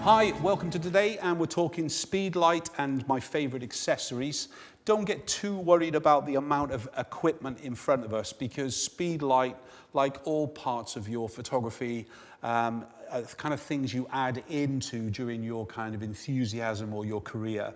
Hi, welcome to today, and we're talking Speedlight and my favorite accessories. Don't get too worried about the amount of equipment in front of us, because Speedlight, like all parts of your photography, are kind of things you add into during your kind of enthusiasm or your career.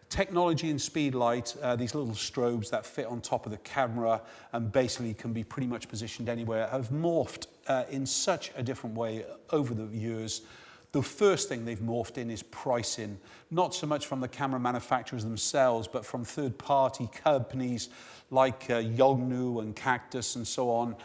Technology in Speedlight, these little strobes that fit on top of the camera and basically can be pretty much positioned anywhere, have morphed in such a different way over the years. The first thing they've morphed in is pricing, not so much from the camera manufacturers themselves, but from third-party companies like Yongnuo and Cactus and so on.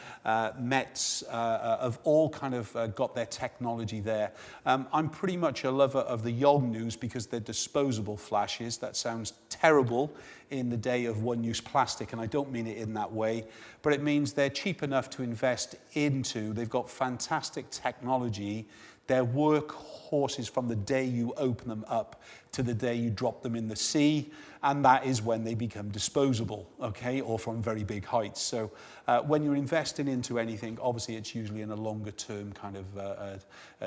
Metz have all kind of got their technology there. I'm pretty much a lover of the Yongnuos because they're disposable flashes. That sounds terrible in the day of one-use plastic, and I don't mean it in that way, but it means they're cheap enough to invest into. They've got fantastic technology. They're workhorses from the day you open them up to the day you drop them in the sea, and that is when they become disposable, okay, or from very big heights. So when you're investing into anything, obviously it's usually in a longer term kind of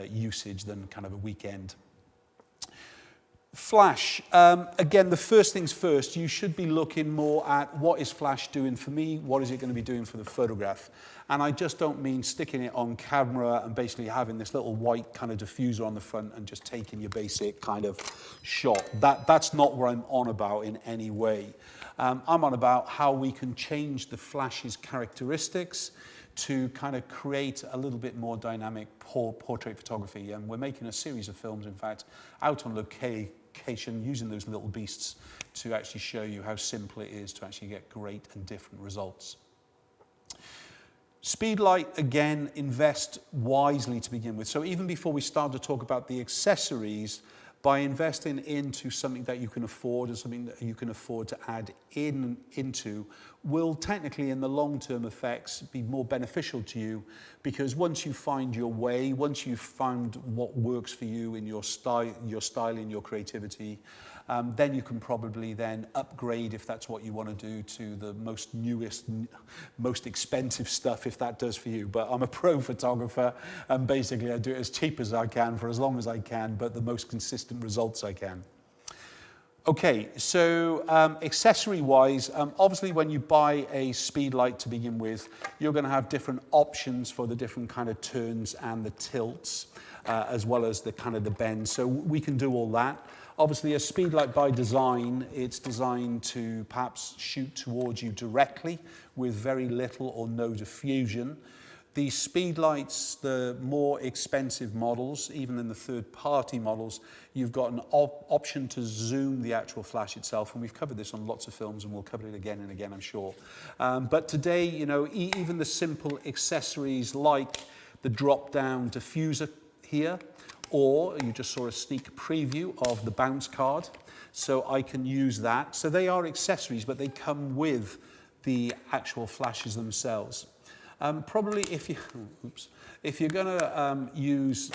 usage than kind of a weekend. Flash, again, the first things first, you should be looking more at what is flash doing for me, what is it going to be doing for the photograph. And I just don't mean sticking it on camera and basically having this little white kind of diffuser on the front and just taking your basic kind of shot. That's not what I'm on about in any way. I'm on about how we can change the flash's characteristics to kind of create a little bit more dynamic portrait photography. And we're making a series of films, in fact, out on location using those little beasts to actually show you how simple it is to actually get great and different results. Speedlight, again, invest wisely to begin with. So even before we start to talk about the accessories, by investing into something that you can afford and something that you can afford to add into will technically in the long-term effects be more beneficial to you, because once you find your way, once you've found what works for you in your style, in your creativity, then you can probably then upgrade, if that's what you want to do, to the most newest, most expensive stuff, if that does for you. But I'm a pro photographer, and basically I do it as cheap as I can for as long as I can, but the most consistent results I can. Okay, so accessory-wise, obviously when you buy a Speedlight to begin with, you're going to have different options for the different kind of turns and the tilts, as well as the kind of the bends. So we can do all that. Obviously, a Speedlight by design, it's designed to perhaps shoot towards you directly with very little or no diffusion. The Speedlights, the more expensive models, even in the third-party models, you've got an option to zoom the actual flash itself, and we've covered this on lots of films, and we'll cover it again and again, I'm sure. But today, you know, even the simple accessories like the drop-down diffuser here, or you just saw a sneak preview of the bounce card, so I can use that. So they are accessories, but they come with the actual flashes themselves. Probably if you're going to use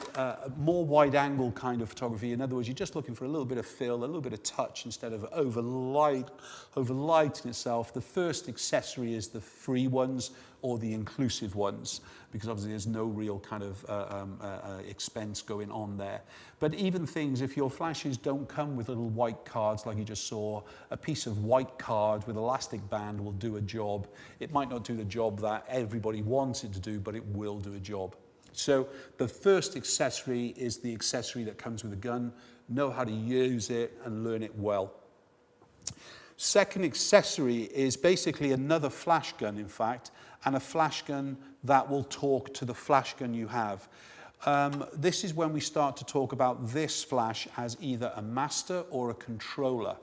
more wide-angle kind of photography, in other words, you're just looking for a little bit of fill, a little bit of touch instead of overlighting itself, the first accessory is the free ones or the inclusive ones, because obviously there's no real kind of expense going on there. But even things, if your flashes don't come with little white cards like you just saw, a piece of white card with elastic band will do a job. It might not do the job that everybody wants it to do, but it will do a job. So the first accessory is the accessory that comes with a gun. Know how to use it and learn it well. Second accessory is basically another flash gun, in fact, and a flash gun that will talk to the flash gun you have. This is when we start to talk about this flash as either a master or a controller.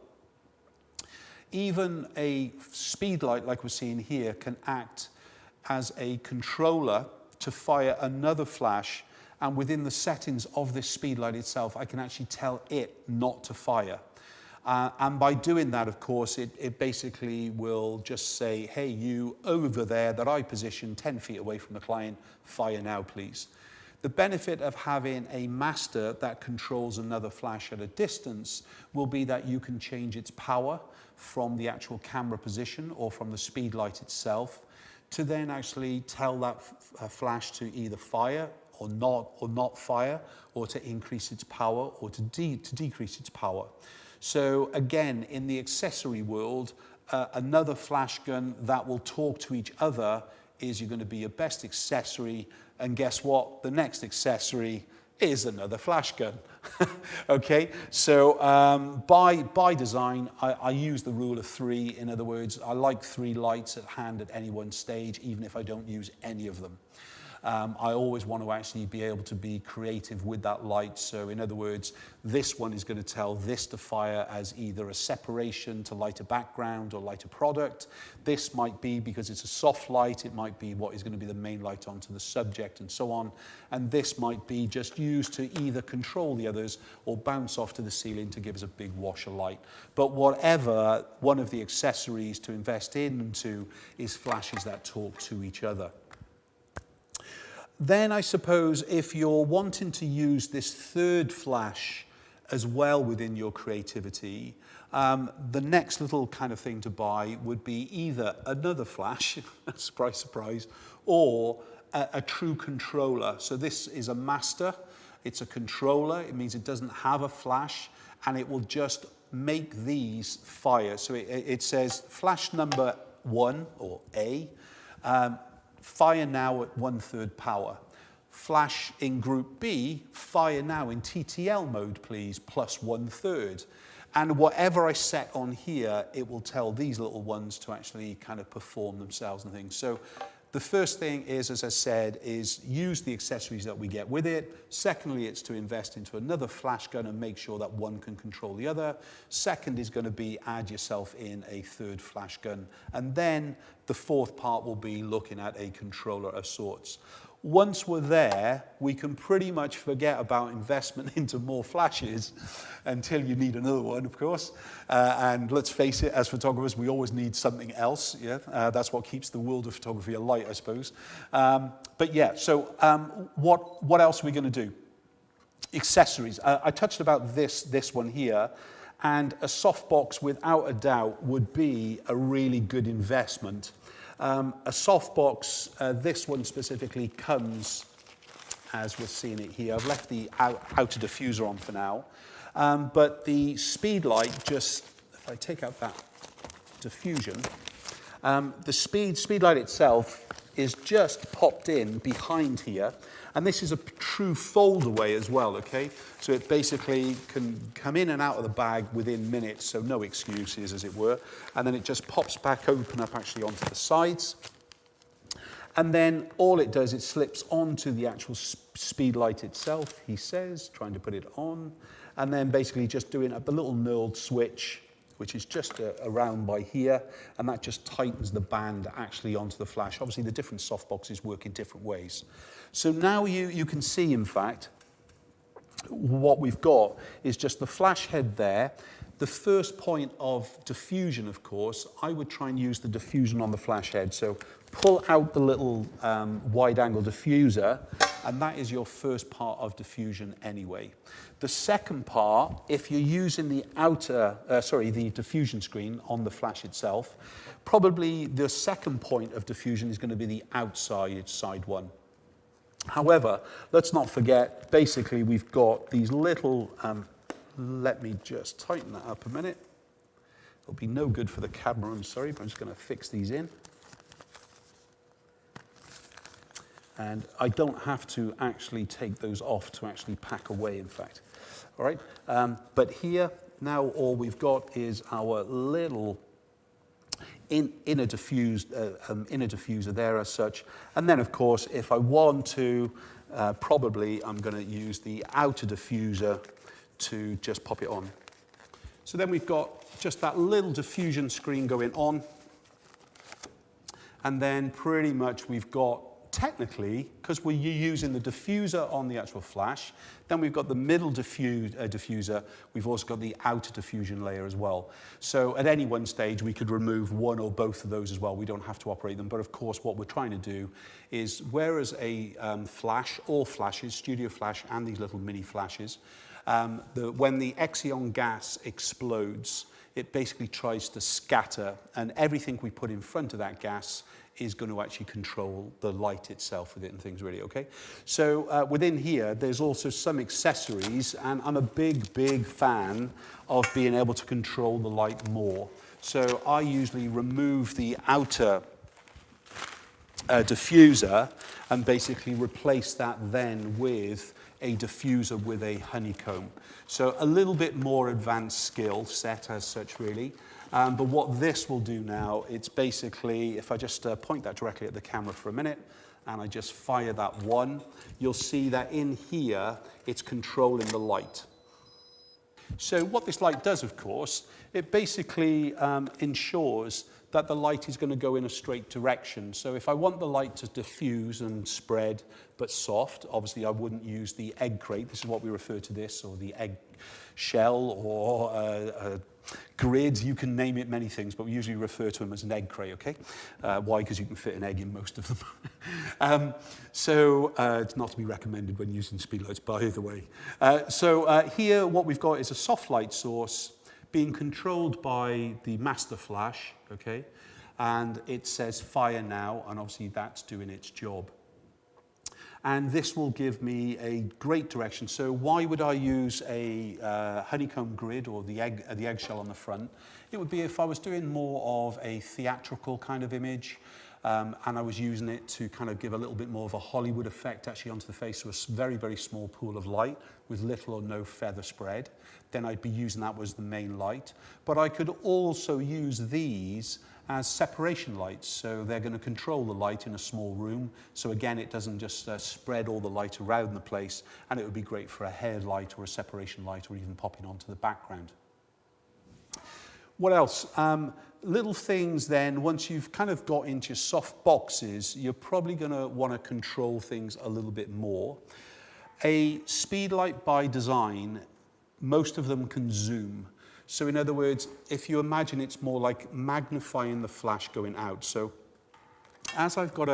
Even a Speedlight, like we're seeing here, can act as a controller to fire another flash, and within the settings of this Speedlight itself, I can actually tell it not to fire. And by doing that, of course, it basically will just say, hey, you over there that I position 10 feet away from the client, fire now, please. The benefit of having a master that controls another flash at a distance will be that you can change its power from the actual camera position or from the Speedlight itself to then actually tell that flash to either fire or not fire, or to increase its power or to decrease its power. So again, in the accessory world, another flash gun that will talk to each other is you're going to be your best accessory, and guess what? The next accessory is another flash gun. Okay, so by design, I use the rule of 3. In other words, I like 3 lights at hand at any one stage, even if I don't use any of them. I always want to actually be able to be creative with that light. So in other words, this one is going to tell this to fire as either a separation to light a background or light a product. This might be, because it's a soft light, it might be what is going to be the main light onto the subject and so on. And this might be just used to either control the others or bounce off to the ceiling to give us a big wash of light. But whatever, one of the accessories to invest into is flashes that talk to each other. Then I suppose if you're wanting to use this third flash as well within your creativity, the next little kind of thing to buy would be either another flash, surprise, surprise, or a true controller. So this is a master, it's a controller, it means it doesn't have a flash, and it will just make these fire. So it says flash number 1, or A, fire now at 1/3 power. Flash in group B, fire now in TTL mode, please, plus 1/3. And whatever I set on here, it will tell these little ones to actually kind of perform themselves and things. So the first thing is, as I said, is use the accessories that we get with it. Secondly, it's to invest into another flash gun and make sure that one can control the other. Second is going to be add yourself in a third flash gun. And then the fourth part will be looking at a controller of sorts. Once we're there, we can pretty much forget about investment into more flashes until you need another one, of course. And let's face it, as photographers, we always need something else. Yeah, that's what keeps the world of photography alight, I suppose. But yeah, so what else are we going to do? Accessories. I touched about this one here, and a softbox, without a doubt, would be a really good investment. A softbox, this one specifically comes, as we're seeing it here. I've left the outer diffuser on for now. But the Speedlight, just, if I take out that diffusion, the Speedlight itself is just popped in behind here. And this is a true fold away as well, okay? So it basically can come in and out of the bag within minutes, so no excuses, as it were. And then it just pops back open up actually onto the sides. And then all it does, it slips onto the actual Speedlight itself, he says, trying to put it on. And then basically just doing a little knurled switch, which is just around by here, and that just tightens the band actually onto the flash. Obviously, the different softboxes work in different ways. So now you can see, in fact, what we've got is just the flash head there. The first point of diffusion, of course, I would try and use the diffusion on the flash head. So pull out the little wide-angle diffuser, and that is your first part of diffusion anyway. The second part, if you're using the the diffusion screen on the flash itself, probably the second point of diffusion is going to be the outside side one. However, let's not forget, basically we've got these little, let me just tighten that up a minute. It'll be no good for the camera, I'm sorry, but I'm just going to fix these in. And I don't have to actually take those off to actually pack away, in fact. All right, but here, now all we've got is our little inner diffuser there as such. And then, of course, if I want to, probably I'm going to use the outer diffuser to just pop it on. So then we've got just that little diffusion screen going on. And then pretty much we've got, technically, because we're using the diffuser on the actual flash, then we've got the middle diffuser, we've also got the outer diffusion layer as well. So at any one stage, we could remove one or both of those as well. We don't have to operate them. But of course, what we're trying to do is, whereas a flash, all flashes, studio flash and these little mini flashes, when the Xeon gas explodes, it basically tries to scatter, and everything we put in front of that gas is going to actually control the light itself with it and things really, okay? So within here, there's also some accessories, and I'm a big fan of being able to control the light more. So I usually remove the outer diffuser and basically replace that then with a diffuser with a honeycomb. So a little bit more advanced skill set as such really. But what this will do now, it's basically, if I just point that directly at the camera for a minute and I just fire that one, you'll see that in here, it's controlling the light. So what this light does, of course, it basically ensures that the light is going to go in a straight direction. So if I want the light to diffuse and spread, but soft, obviously I wouldn't use the egg crate. This is what we refer to this, or the egg shell, or grids. You can name it many things, but we usually refer to them as an egg crate, okay? Why? Because you can fit an egg in most of them. It's not to be recommended when using speedlights, by the way. Here, what we've got is a soft light source being controlled by the master flash, okay? And it says fire now, and obviously that's doing its job. And this will give me a great direction. So why would I use a honeycomb grid or the eggshell on the front? It would be if I was doing more of a theatrical kind of image, and I was using it to kind of give a little bit more of a Hollywood effect actually onto the face, so a very small pool of light with little or no feather spread. Then I'd be using that as the main light. But I could also use these as separation lights, so they're going to control the light in a small room. So again, it doesn't just spread all the light around the place, and it would be great for a headlight or a separation light or even popping onto the background. What else? Little things then, once you've kind of got into your soft boxes, you're probably going to want to control things a little bit more. A speedlight by design, most of them can zoom. So in other words, if you imagine it's more like magnifying the flash going out. So as I've got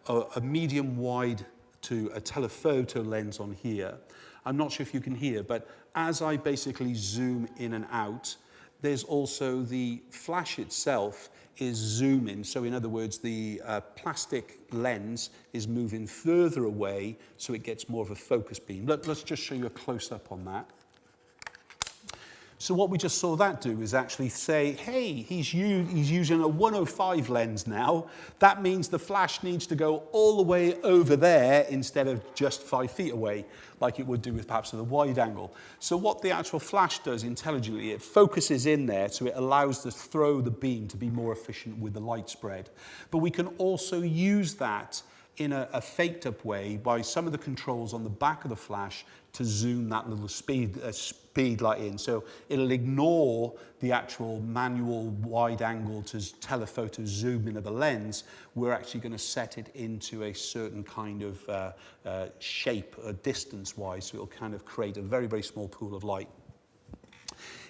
a medium wide to a telephoto lens on here, I'm not sure if you can hear, but as I basically zoom in and out, there's also the flash itself is zooming. So in other words, the plastic lens is moving further away, so it gets more of a focus beam. Let's just show you a close-up on that. So what we just saw that do is actually say, hey, he's using a 105 lens now. That means the flash needs to go all the way over there instead of just 5 feet away, like it would do with perhaps with a wide angle. So what the actual flash does intelligently, it focuses in there, so it allows the throw the beam to be more efficient with the light spread. But we can also use that in a faked up way by some of the controls on the back of the flash to zoom that little speed light in. So it'll ignore the actual manual wide angle to telephoto zoom in of the lens. We're actually going to set it into a certain kind of shape, distance wise, so it'll kind of create a very small pool of light.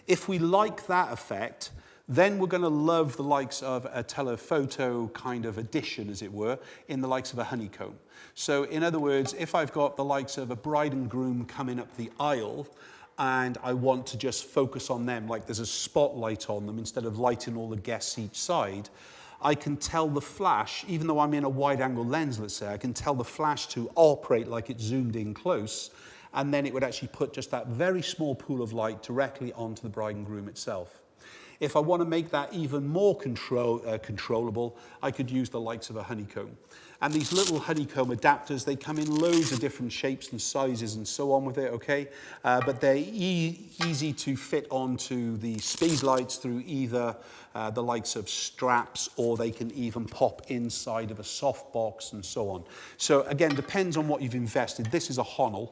If we like that effect, then we're going to love the likes of a telephoto kind of addition, as it were, in the likes of a honeycomb. So in other words, if I've got the likes of a bride and groom coming up the aisle, and I want to just focus on them, like there's a spotlight on them instead of lighting all the guests each side, I can tell the flash, even though I'm in a wide angle lens, let's say, I can tell the flash to operate like it's zoomed in close, and then it would actually put just that very small pool of light directly onto the bride and groom itself. If I want to make that even more controllable, I could use the likes of a honeycomb. And these little honeycomb adapters, they come in loads of different shapes and sizes and so on with it, okay? But they're easy to fit onto the Speedlights through either the likes of straps, or they can even pop inside of a softbox and so on. So again, depends on what you've invested. This is a Honel.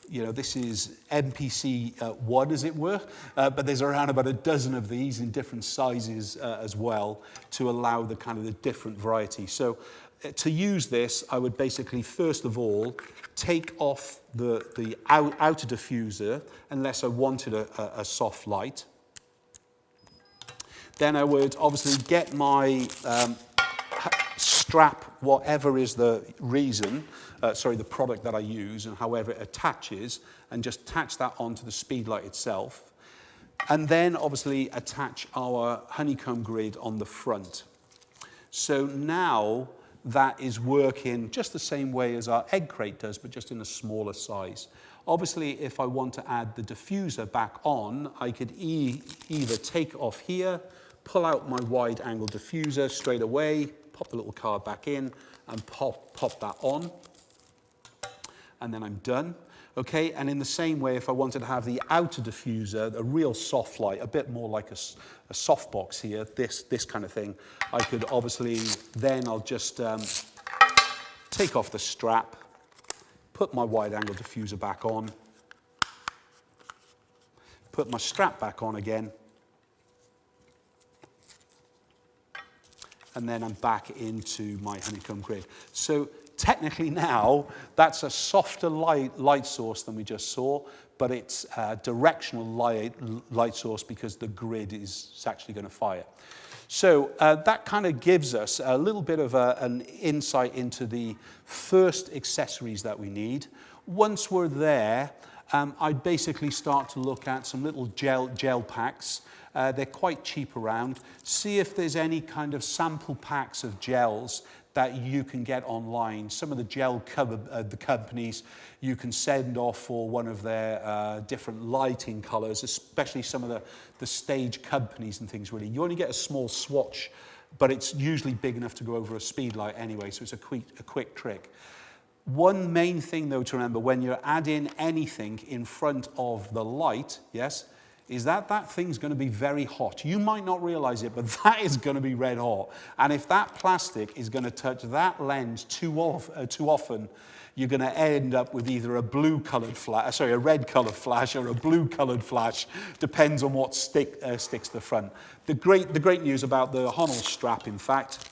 You know, this is MPC 1, as it were, but there's around about a dozen of these in different sizes as well to allow the kind of the different variety. So to use this, I would basically, first of all, take off the outer diffuser, unless I wanted a soft light. Then I would obviously get my strap, whatever is the reason, the product that I use and however it attaches, and just attach that onto the Speedlight itself. And then obviously attach our honeycomb grid on the front. So now that is working just the same way as our egg crate does, but just in a smaller size. Obviously, if I want to add the diffuser back on, I could either take off here, pull out my wide angle diffuser straight away, pop the little card back in, and pop that on. And then I'm done. Okay, and in the same way, if I wanted to have the outer diffuser, a real soft light, a bit more like a softbox here, this kind of thing, I could obviously, then I'll just take off the strap, put my wide angle diffuser back on, put my strap back on again, and then I'm back into my honeycomb grid. So technically now, that's a softer light source than we just saw, but it's a directional light source because the grid is actually going to fire. So that kind of gives us a little bit of an insight into the first accessories that we need. Once we're there, I'd basically start to look at some little gel packs. They're quite cheap around. See if there's any kind of sample packs of gels that you can get online. Some of the gel the companies you can send off for one of their different lighting colors, especially some of the stage companies and things really. You only get a small swatch, but it's usually big enough to go over a speedlight anyway, so it's a quick trick. One main thing though to remember when you're adding anything in front of the light, yes, is that thing's going to be very hot. You might not realize it, but that is going to be red hot. And if that plastic is going to touch that lens too often, you're going to end up with either a a red colored flash or a blue colored flash, depends on what sticks to the front. The great news about the Honnold strap, in fact,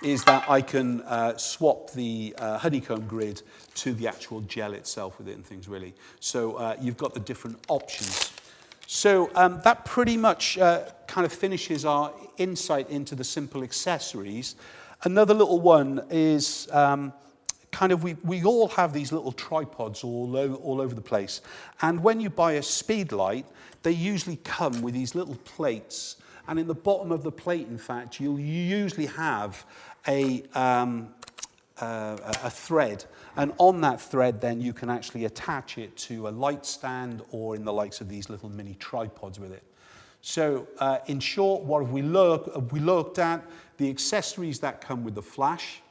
is that I can swap the honeycomb grid to the actual gel itself with it and things really. So you've got the different options. So that pretty much kind of finishes our insight into the simple accessories. Another little one is we all have these little tripods all over the place. And when you buy a Speedlight, they usually come with these little plates. And in the bottom of the plate, in fact, you'll usually have a thread. And on that thread, then, you can actually attach it to a light stand or in the likes of these little mini tripods with it. So, in short, what have we looked at? The accessories that come with the flash,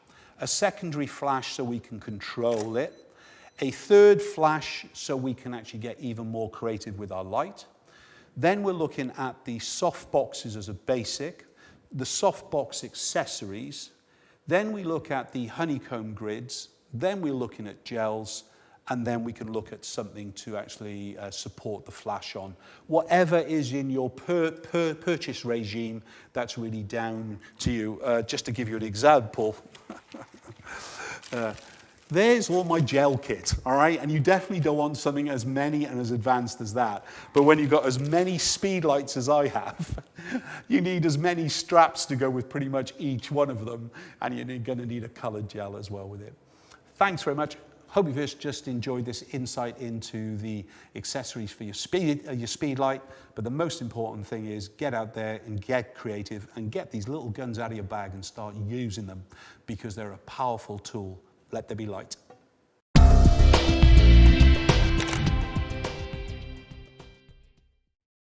a secondary flash so we can control it, a third flash so we can actually get even more creative with our light. Then we're looking at the soft boxes as a basic, the softbox accessories. Then we look at the honeycomb grids. Then we're looking at gels. And then we can look at something to actually support the flash on. Whatever is in your purchase regime, that's really down to you. Just to give you an example, there's all my gel kit, all right? And you definitely don't want something as many and as advanced as that. But when you've got as many Speedlights as I have, you need as many straps to go with pretty much each one of them. And you're going to need a colored gel as well with it. Thanks very much. Hope you've just enjoyed this insight into the accessories for your Speedlight. But the most important thing is get out there and get creative and get these little guns out of your bag and start using them because they're a powerful tool. Let there be light.